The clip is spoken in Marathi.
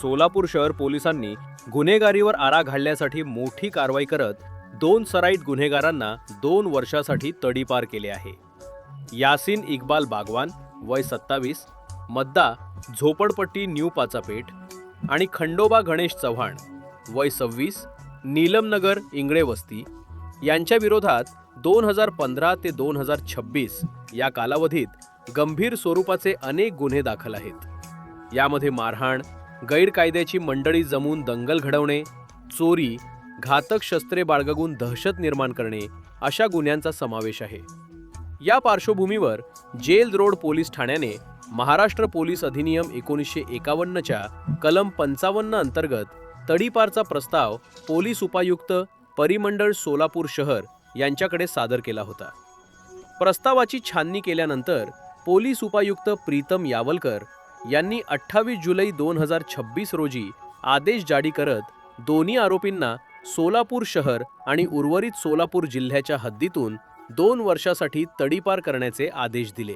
सोलापूर शहर पोलिसांनी गुन्हेगारीवर आळा घालण्यासाठी मोठी कारवाई करत 2 सराईत गुन्हेगारांना 2 वर्षासाठी तडीपार केले आहे। यासिन इक्बाल बागवान वय 27, मद्दा झोपडपट्टी न्यू पाचापेठ आणि खंडोबा गणेश चव्हाण वय 26, नीलमनगर इंगळे वस्ती यांच्या विरोधात 2015 ते 2026 या कालावधीत गंभीर स्वरूपाचे अनेक गुन्हे दाखल आहेत। यामध्ये मारहाण, गैरकायद्याची मंडळी जमून दंगल घडवणे, चोरी, घातक शस्त्रे बाळगून दहशत निर्माण करणे अशा गुन्ह्यांचा समावेश आहे। या पार्श्वभूमीवर जेल रोड पोलीस ठाण्याने महाराष्ट्र पोलीस अधिनियम 1951 च्या कलम 55 अंतर्गत तडीपारचा प्रस्ताव पोलीस उपायुक्त परिमंडळ सोलापूर शहर यांच्याकडे सादर केला होता। प्रस्तावाची छाननी केल्यानंतर पोलीस उपायुक्त प्रीतम यावलकर यांनी 28 जुलै 2026 रोजी आदेश जारी करत दोन्ही आरोपींना सोलापूर शहर आणि उर्वरित सोलापूर जिल्ह्याच्या हद्दीतून 2 वर्षासाठी तडीपार करण्याचे आदेश दिले।